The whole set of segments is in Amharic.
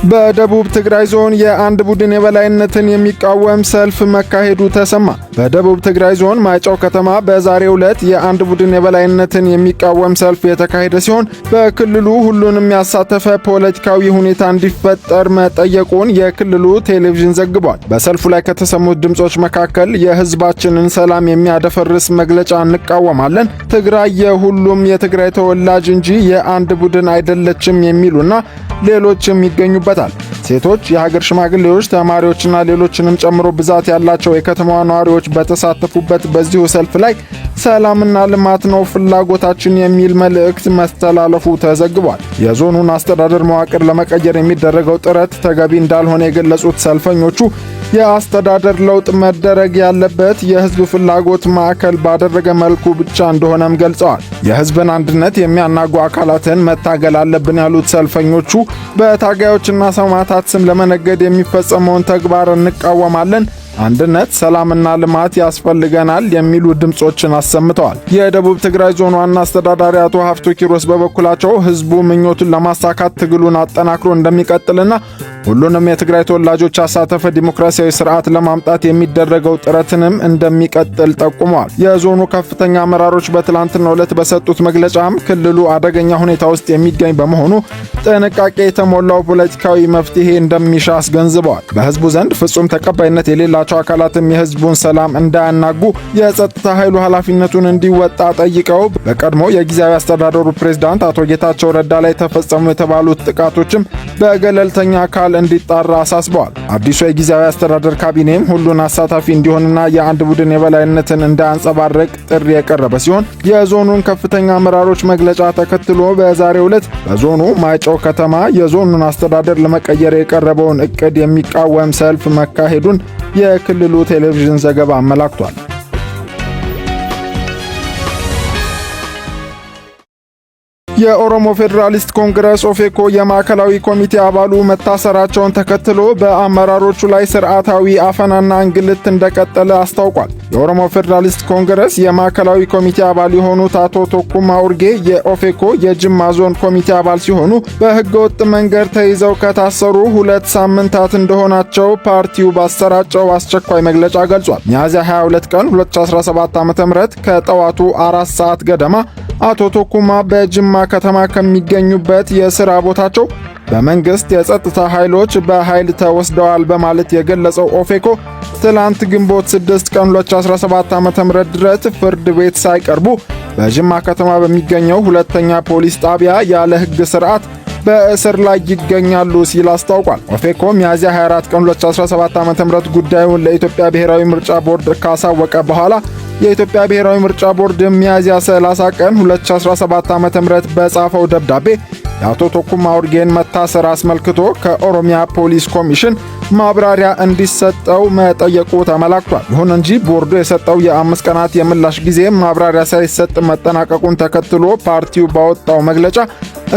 በደቡብ ትግራይ ዞን የአንድ ቡድን የበላይነትን የሚቃወም ሰልፍ መካሄዱ ተሰማ። በደቡብ ትግራይ ዞን ማይጨው ከተማ በዛሬው ዕለት የአንድ ቡድን የበላይነትን የሚቃወም ሰልፍ የተካሄደ ሲሆን በክልሉ ሁሉንም ያሳተፈ ፖለቲካዊ ሁኔታ እንዲፈጠር መጠየቁን የክልሉ ቴሌቪዥን ዘግቧል። በሰልፉ ላይ ከተሰሙት ድምጾች መካከል የህዝባችንን ሰላም የሚያደፈርስ መግለጫ እንቃወማለን፣ ትግራይ የሁሉም የትግራይ ተወላጅ እንጂ የአንድ ቡድን አይደለችም የሚሉና ሌሎችም ይገኙበታል። ሴቶች፣ የሀገር ሽማግሌዎች፣ ተማሪዎችና ሌሎችንም ጨምሮ ብዛት ያላቸው የከተማዋ ነዋሪዎች በተሳተፉበት በዚሁ ሰልፍ ላይ ሰላምና ልማት ነው ፍላጎታችን የሚል መልእክት መስተላለፉ ተዘግቧል። የዞኑን አስተዳደር መዋቅር ለመቀየር የሚደረገው ጥረት ተገቢ እንዳልሆነ የገለጹት ሰልፈኞቹ የአስተዳደር ለውጥ መደረግ ያለበት የህዝብ ፍላጎት ማዕከል ባደረገ መልኩ ብቻ እንደሆነም ገልጸዋል። የህዝብን አንድነት የሚያናጉ አካላትን መታገል አለብን ያሉት ሰልፈኞቹ በታጋዮችና ሰማዕታት ስም ለመነገድ የሚፈጸመውን ተግባር እንቃወማለን፣ አንድነት፣ ሰላምና ልማት ያስፈልገናል የሚሉ ድምጾችን አሰምተዋል። የደቡብ ትግራይ ዞን ዋና አስተዳዳሪ አቶ ሀፍቱ ኪሮስ በበኩላቸው ህዝቡ ምኞቱን ለማሳካት ትግሉን አጠናክሮ እንደሚቀጥልና ሁሉንም የትግራይ ተወላጆች ያሳተፈ ዲሞክራሲያዊ ስርዓት ለማምጣት የሚደረገው ጥረትንም እንደሚቀጥል ጠቁመዋል። የዞኑ ከፍተኛ አመራሮች በትላንትናው ዕለት በሰጡት መግለጫም ክልሉ አደገኛ ሁኔታ ውስጥ የሚገኝ በመሆኑ ጥንቃቄ የተሞላው ፖለቲካዊ መፍትሄ እንደሚሻ አስገንዝበዋል። በህዝቡ ዘንድ ፍጹም ተቀባይነት የሌላቸው አካላትም የህዝቡን ሰላም እንዳያናጉ የጸጥታ ኃይሉ ኃላፊነቱን እንዲወጣ ጠይቀው በቀድሞ የጊዜያዊ አስተዳደሩ ፕሬዝዳንት አቶ ጌታቸው ረዳ ላይ ተፈጸሙ የተባሉት ጥቃቶችም በገለልተኛ አካል እንዲጣራ አሳስበዋል። አዲሱ የጊዜያዊ አስተዳደር ካቢኔም ሁሉን አሳታፊ እንዲሆንና የአንድ ቡድን የበላይነትን እንዳያንጸባርቅ ጥሪ የቀረበ ሲሆን የዞኑን ከፍተኛ አመራሮች መግለጫ ተከትሎ በዛሬው ዕለት በዞኑ ማይጨው ከተማ የዞኑን አስተዳደር ለመቀየር የቀረበውን እቅድ የሚቃወም ሰልፍ መካሄዱን የክልሉ ቴሌቪዥን ዘገባ አመላክቷል። የኦሮሞ ፌዴራሊስት ኮንግረስ ኦፌኮ የማዕከላዊ ኮሚቴ አባሉ መታሰራቸውን ተከትሎ በአመራሮቹ ላይ ስርዓታዊ አፈናና እንግልት እንደቀጠለ አስታውቋል። የኦሮሞ ፌዴራሊስት ኮንግረስ የማዕከላዊ ኮሚቴ አባል የሆኑት አቶ ቶኩማ ኡርጌ የኦፌኮ የጅማ ዞን ኮሚቴ አባል ሲሆኑ በህገወጥ መንገድ ተይዘው ከታሰሩ 2 ሳምንታት እንደሆናቸው ፓርቲው ባሰራጨው አስቸኳይ መግለጫ ገልጿል። ሚያዝያ 22 ቀን 2017 ዓ.ም ከጠዋቱ 4 ሰዓት ገደማ አቶ ቶኩማ በጅማ ከተማ ከሚገኙበት የሥራ ቦታቸው በመንግስት የጸጥታ ኃይሎች በኃይል ተወስደዋል በማለት የገለጸው ኦፌኮ ትላንት ግንቦት 6 ቀን 2017 ዓ.ም ድረስ ፍርድ ቤት ሳይቀርቡ በጅማ ከተማ በሚገኘው ሁለተኛ ፖሊስ ጣቢያ ያለ ሕግ ስርዓት በእስር ላይ ይገኛሉ ሲል አስታውቋል። ኦፌኮ ሚያዝያ 24 ቀን 2017 ዓ.ም ጉዳዩን ለኢትዮጵያ ብሔራዊ ምርጫ ቦርድ ካሳወቀ በኋላ የኢትዮጵያ ብሔራዊ ምርጫ ቦርድ ሚያዝያ 30 ቀን 2017 ዓ.ም በጻፈው ደብዳቤ የአቶ ቶኩማ ኡርጌን መታሰር አስመልክቶ ከኦሮሚያ ፖሊስ ኮሚሽን ማብራሪያ እንዲሰጠው መጠየቁ ተመላክቷል። ይሁን እንጂ ቦርዱ የሰጠው የ5 ቀናት የምላሽ ጊዜ ማብራሪያ ሳይሰጥ መጠናቀቁን ተከትሎ ፓርቲው ባወጣው መግለጫ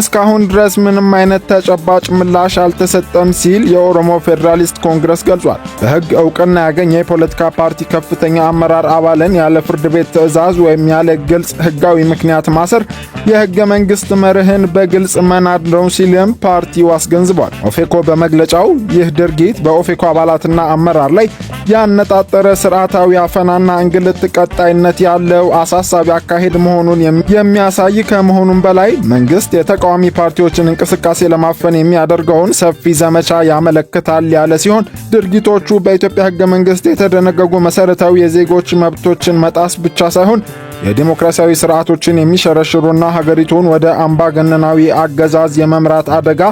እስካሁን ድረስ ምንም አይነት ተጨባጭ ምላሽ አልተሰጠም ሲል የኦሮሞ ፌዴራሊስት ኮንግረስ ገልጿል። በሕግ ዕውቅና ያገኘ የፖለቲካ ፓርቲ ከፍተኛ አመራር አባልን ያለ ፍርድ ቤት ትዕዛዝ ወይም ያለ ግልጽ ሕጋዊ ምክንያት ማሰር የሕገ መንግሥት መርህን በግልጽ መናድ ነው ሲልም ፓርቲው አስገንዝቧል። ኦፌኮ በመግለጫው ይህ ድርጊት በኦፌኮ አባላትና አመራር ላይ ያነጣጠረ ስርዓታዊ አፈናና እንግልት ቀጣይነት ያለው አሳሳቢ አካሄድ መሆኑን የሚያሳይ ከመሆኑም በላይ መንግስት የተቃዋሚ ፓርቲዎችን እንቅስቃሴ ለማፈን የሚያደርገውን ሰፊ ዘመቻ ያመለክታል ያለ ሲሆን ድርጊቶቹ በኢትዮጵያ ሕገ መንግሥት የተደነገጉ መሰረታዊ የዜጎች መብቶችን መጣስ ብቻ ሳይሆን የዲሞክራሲያዊ ስርዓቶችን የሚሸረሽሩና ሀገሪቱን ወደ አምባገነናዊ አገዛዝ የመምራት አደጋ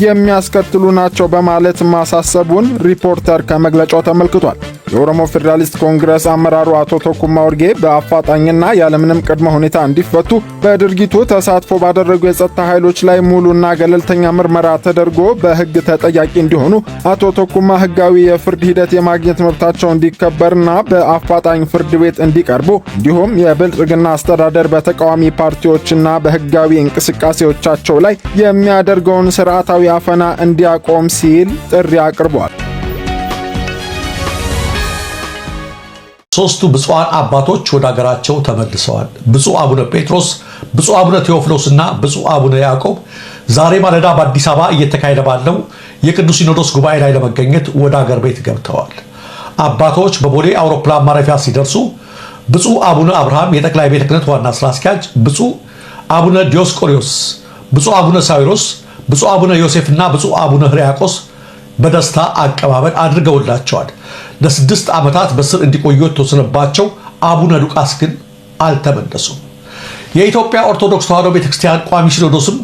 የሚያስከትሉ ናቸው በማለት ማሳሰቡን ሪፖርተር ከመግለጫው ተመልክቷል። የኦሮሞ ፌዴራሊስት ኮንግረስ አመራሩ አቶ ቶኩማ ኡርጌ በአፋጣኝና ያለምንም ቅድመ ሁኔታ እንዲፈቱ በድርጊቱ ተሳትፎ ባደረጉ የጸጥታ ኃይሎች ላይ ሙሉና ገለልተኛ ምርመራ ተደርጎ በሕግ ተጠያቂ እንዲሆኑ፣ አቶ ቶኩማ ሕጋዊ የፍርድ ሂደት የማግኘት መብታቸው እንዲከበርና በአፋጣኝ ፍርድ ቤት እንዲቀርቡ እንዲሁም የብልጽግና አስተዳደር በተቃዋሚ ፓርቲዎችና በሕጋዊ እንቅስቃሴዎቻቸው ላይ የሚያደርገውን ስርዓታዊ አፈና እንዲያቆም ሲል ጥሪ አቅርቧል። ሶስቱ ብፁዓን አባቶች ወደ ሀገራቸው ተመልሰዋል። ብፁዕ አቡነ ጴጥሮስ፣ ብፁዕ አቡነ ቴዎፍሎስና ብፁዕ አቡነ ያዕቆብ ዛሬ ማለዳ በአዲስ አበባ እየተካሄደ ባለው የቅዱስ ሲኖዶስ ጉባኤ ላይ ለመገኘት ወደ አገር ቤት ገብተዋል። አባቶች በቦሌ አውሮፕላን ማረፊያ ሲደርሱ ብፁዕ አቡነ አብርሃም የጠቅላይ ቤተ ክህነት ዋና ስራ አስኪያጅ፣ ብፁዕ አቡነ ዲዮስቆሪዮስ፣ ብፁዕ አቡነ ሳዊሮስ፣ ብፁዕ አቡነ ዮሴፍና ብፁዕ አቡነ ሕርያቆስ በደስታ አቀባበል አድርገውላቸዋል። ለ6 ዓመታት በስር እንዲቆዩ የተወሰነባቸው አቡነ ሉቃስ ግን አልተመለሱም። የኢትዮጵያ ኦርቶዶክስ ተዋሕዶ ቤተክርስቲያን ቋሚ ሲኖዶስም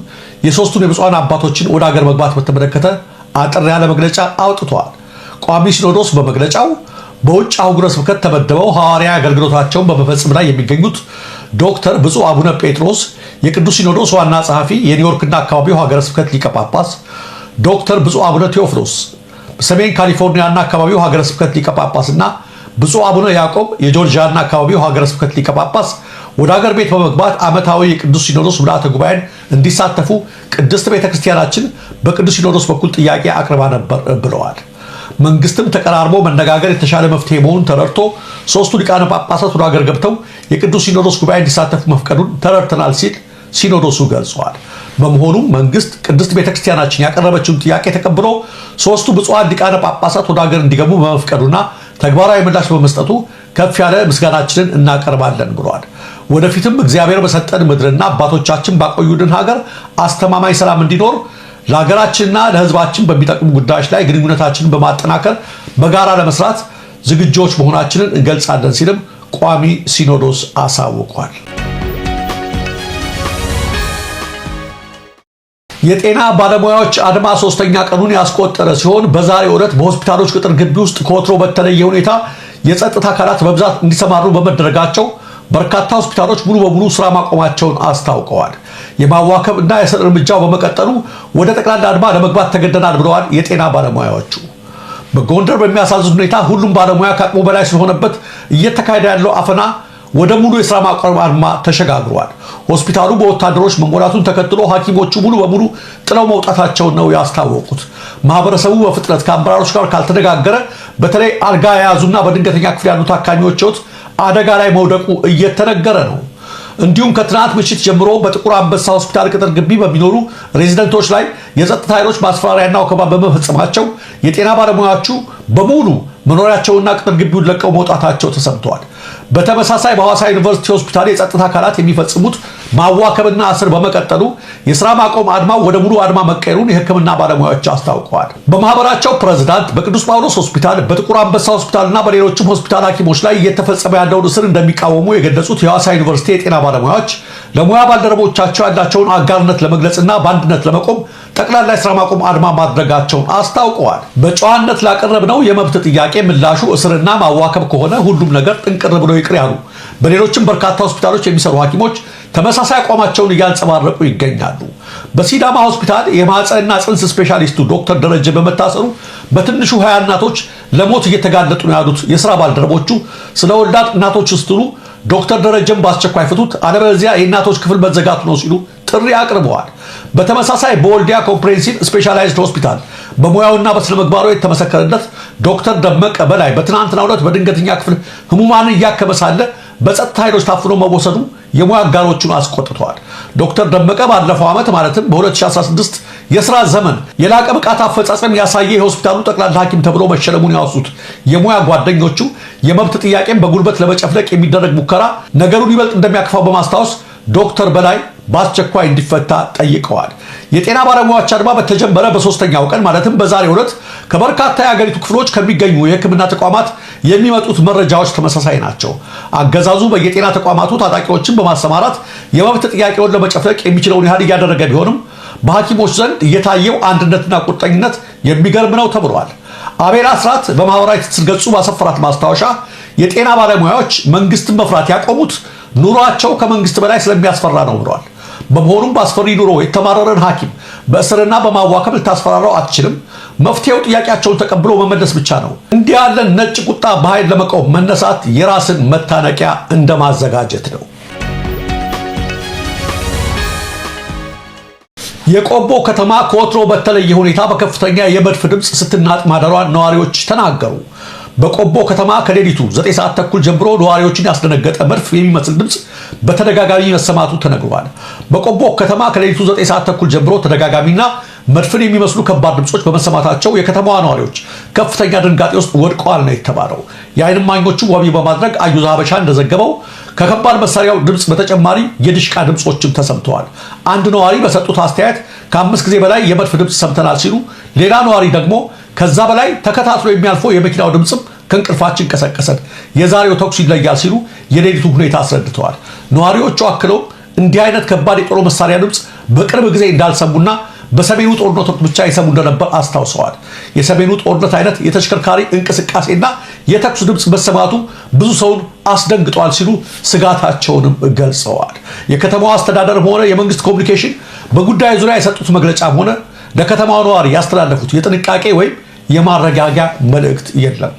የሶስቱን የብፁዓን አባቶችን ወደ አገር መግባት በተመለከተ አጠር ያለ መግለጫ አውጥቷል። ቋሚ ሲኖዶስ በመግለጫው በውጭ አህጉረ ስብከት ተመድበው ሐዋርያ አገልግሎታቸውን በመፈጸም ላይ የሚገኙት ዶክተር ብፁዕ አቡነ ጴጥሮስ የቅዱስ ሲኖዶስ ዋና ጸሐፊ፣ የኒውዮርክና አካባቢው ሀገረ ስብከት ሊቀ ጳጳስ፣ ዶክተር ብፁዕ አቡነ ቴዎፍሎስ በሰሜን ካሊፎርኒያና አካባቢው ሀገረ ስብከት ሊቀ ጳጳስና ብፁዕ አቡነ ያዕቆብ የጆርጂያና አካባቢው ሀገረ ስብከት ሊቀ ጳጳስ ወደ አገር ቤት በመግባት ዓመታዊ የቅዱስ ሲኖዶስ ምልዓተ ጉባኤን እንዲሳተፉ ቅድስት ቤተክርስቲያናችን በቅዱስ ሲኖዶስ በኩል ጥያቄ አቅርባ ነበር ብለዋል። መንግስትም ተቀራርቦ መነጋገር የተሻለ መፍትሄ መሆኑን ተረድቶ ሶስቱ ሊቃነ ጳጳሳት ወደ አገር ገብተው የቅዱስ ሲኖዶስ ጉባኤ እንዲሳተፉ መፍቀዱን ተረድተናል ሲል ሲኖዶሱ ገልጸዋል። በመሆኑም መንግስት ቅድስት ቤተክርስቲያናችን ያቀረበችውን ጥያቄ ተቀብሎ ሶስቱ ብፁዓን ሊቃነ ጳጳሳት ወደ አገር እንዲገቡ በመፍቀዱና ተግባራዊ ምላሽ በመስጠቱ ከፍ ያለ ምስጋናችንን እናቀርባለን ብለዋል። ወደፊትም እግዚአብሔር በሰጠን ምድርና አባቶቻችን ባቆዩልን ሀገር አስተማማኝ ሰላም እንዲኖር ለሀገራችንና ለሕዝባችን በሚጠቅሙ ጉዳዮች ላይ ግንኙነታችንን በማጠናከር በጋራ ለመስራት ዝግጆች መሆናችንን እንገልጻለን ሲልም ቋሚ ሲኖዶስ አሳውቋል። የጤና ባለሙያዎች አድማ 3ኛ ቀኑን ያስቆጠረ ሲሆን በዛሬው ዕለት በሆስፒታሎች ቅጥር ግቢ ውስጥ ከወትሮ በተለየ ሁኔታ የጸጥታ አካላት በብዛት እንዲሰማሩ በመደረጋቸው በርካታ ሆስፒታሎች ሙሉ በሙሉ ስራ ማቆማቸውን አስታውቀዋል። የማዋከብ እና የእስር እርምጃው በመቀጠሉ ወደ ጠቅላላ አድማ ለመግባት ተገደናል ብለዋል የጤና ባለሙያዎቹ። በጎንደር በሚያሳዝን ሁኔታ ሁሉም ባለሙያ ከአቅሙ በላይ ስለሆነበት እየተካሄደ ያለው አፈና ወደ ሙሉ የስራ ማቆም አድማ ተሸጋግሯል። ሆስፒታሉ በወታደሮች መሞላቱን ተከትሎ ሐኪሞቹ ሙሉ በሙሉ ጥለው መውጣታቸውን ነው ያስታወቁት። ማህበረሰቡ በፍጥነት ከአመራሮች ጋር ካልተነጋገረ በተለይ አልጋ የያዙና በድንገተኛ ክፍል ያሉ ታካሚዎች ሕይወት አደጋ ላይ መውደቁ እየተነገረ ነው። እንዲሁም ከትናንት ምሽት ጀምሮ በጥቁር አንበሳ ሆስፒታል ቅጥር ግቢ በሚኖሩ ሬዚደንቶች ላይ የጸጥታ ኃይሎች ማስፈራሪያና ወከባ በመፈጸማቸው የጤና ባለሙያዎቹ በሙሉ መኖሪያቸውና ቅጥር ግቢውን ለቀው መውጣታቸው ተሰምተዋል። በተመሳሳይ በሐዋሳ ዩኒቨርሲቲ ሆስፒታል የጸጥታ አካላት የሚፈጽሙት ማዋከብና እስር በመቀጠሉ የስራ ማቆም አድማው ወደ ሙሉ አድማ መቀየሩን የሕክምና ባለሙያዎች አስታውቀዋል። በማህበራቸው ፕሬዝዳንት በቅዱስ ጳውሎስ ሆስፒታል፣ በጥቁር አንበሳ ሆስፒታልና በሌሎችም ሆስፒታል ሐኪሞች ላይ እየተፈጸመ ያለውን እስር እንደሚቃወሙ የገለጹት የሐዋሳ ዩኒቨርሲቲ የጤና ባለሙያዎች ለሙያ ባልደረቦቻቸው ያላቸውን አጋርነት ለመግለጽና በአንድነት ለመቆም ጠቅላላ የስራ ማቆም አድማ ማድረጋቸውን አስታውቀዋል። በጨዋነት ላቀረብነው የመብት ጥያቄ ምላሹ እስርና ማዋከብ ከሆነ ሁሉም ነገር ጥንቅር ብሎ ይቅር ያሉ በሌሎችም በርካታ ሆስፒታሎች የሚሰሩ ሐኪሞች ተመሳሳይ አቋማቸውን እያንጸባረቁ ይገኛሉ። በሲዳማ ሆስፒታል የማህፀንና ጽንስ ስፔሻሊስቱ ዶክተር ደረጀ በመታሰሩ በትንሹ 20 እናቶች ለሞት እየተጋለጡ ነው ያሉት የስራ ባልደረቦቹ ስለ ወላድ እናቶች ስትሉ ዶክተር ደረጀን በአስቸኳይ ፍቱት፣ አለበለዚያ የእናቶች ክፍል መዘጋቱ ነው ሲሉ ጥሪ አቅርበዋል። በተመሳሳይ በወልዲያ ኮምፕሬሄንሲቭ ስፔሻላይዝድ ሆስፒታል በሙያውና በስነ ምግባሩ የተመሰከረለት ዶክተር ደመቀ በላይ በትናንትናው ዕለት በድንገተኛ ክፍል ህሙማንን እያከመ ሳለ በጸጥታ ኃይሎች ታፍኖ መወሰዱ የሙያ አጋሮቹን አስቆጥተዋል። ዶክተር ደመቀ ባለፈው ዓመት ማለትም በ2016 የሥራ ዘመን የላቀ ብቃት አፈጻጸም ያሳየ የሆስፒታሉ ጠቅላላ ሐኪም ተብሎ መሸለሙን ያወሱት የሙያ ጓደኞቹ የመብት ጥያቄን በጉልበት ለመጨፍለቅ የሚደረግ ሙከራ ነገሩን ይበልጥ እንደሚያክፋው በማስታወስ ዶክተር በላይ በአስቸኳይ እንዲፈታ ጠይቀዋል። የጤና ባለሙያዎች አድማ በተጀመረ በ3ኛው ቀን ማለትም በዛሬው ዕለት ከበርካታ የአገሪቱ ክፍሎች ከሚገኙ የሕክምና ተቋማት የሚመጡት መረጃዎች ተመሳሳይ ናቸው። አገዛዙ በየጤና ተቋማቱ ታጣቂዎችን በማሰማራት የመብት ጥያቄውን ለመጨፍለቅ የሚችለውን ያህል እያደረገ ቢሆንም በሐኪሞች ዘንድ የታየው አንድነትና ቁርጠኝነት የሚገርም ነው ተብሏል። አቤል አስራት በማህበራዊ ትስስር ገጹ ባሰፈራት ማስታወሻ የጤና ባለሙያዎች መንግስትን መፍራት ያቆሙት ኑሯቸው ከመንግስት በላይ ስለሚያስፈራ ነው ብለዋል። በመሆኑም በአስፈሪ ኑሮ የተማረረን ሐኪም በእስርና በማዋከብ ልታስፈራራው አትችልም። መፍትሄው ጥያቄያቸውን ተቀብሎ መመለስ ብቻ ነው። እንዲህ ያለን ነጭ ቁጣ በኃይል ለመቃወም መነሳት የራስን መታነቂያ እንደማዘጋጀት ነው። የቆቦ ከተማ ከወትሮ በተለየ ሁኔታ በከፍተኛ የመድፍ ድምፅ ስትናጥ ማደሯን ነዋሪዎች ተናገሩ። በቆቦ ከተማ ከሌሊቱ 9 ሰዓት ተኩል ጀምሮ ነዋሪዎችን ያስደነገጠ መድፍ የሚመስል ድምፅ በተደጋጋሚ መሰማቱ ተነግሯል። በቆቦ ከተማ ከሌሊቱ 9 ሰዓት ተኩል ጀምሮ ተደጋጋሚና መድፍን የሚመስሉ ከባድ ድምጾች በመሰማታቸው የከተማዋ ነዋሪዎች ከፍተኛ ድንጋጤ ውስጥ ወድቀዋል ነው የተባለው። የዓይን እማኞቹ ዋቢ በማድረግ አዩዝ ሀበሻ እንደዘገበው ከከባድ መሳሪያው ድምጽ በተጨማሪ የድሽቃ ድምጾችም ተሰምተዋል። አንድ ነዋሪ በሰጡት አስተያየት ከ5 ጊዜ በላይ የመድፍ ድምጽ ሰምተናል ሲሉ፣ ሌላ ነዋሪ ደግሞ ከዛ በላይ ተከታትሎ የሚያልፈው የመኪናው ድምጽም ከእንቅልፋችን ቀሰቀሰን፣ የዛሬው ተኩስ ይለያል ሲሉ የሌሊቱ ሁኔታ አስረድተዋል። ነዋሪዎቹ አክለው እንዲህ አይነት ከባድ የጦር መሳሪያ ድምጽ በቅርብ ጊዜ እንዳልሰሙና በሰሜኑ ጦርነት ብቻ ይሰሙ እንደነበር አስታውሰዋል። የሰሜኑ ጦርነት አይነት የተሽከርካሪ እንቅስቃሴና የተኩስ ድምጽ መሰማቱ ብዙ ሰውን አስደንግጧል ሲሉ ስጋታቸውንም ገልጸዋል። የከተማዋ አስተዳደርም ሆነ የመንግስት ኮሚኒኬሽን በጉዳዩ ዙሪያ የሰጡት መግለጫም ሆነ ለከተማው ነዋሪ ያስተላለፉት የጥንቃቄ ወይም የማረጋጊያ መልእክት የለም።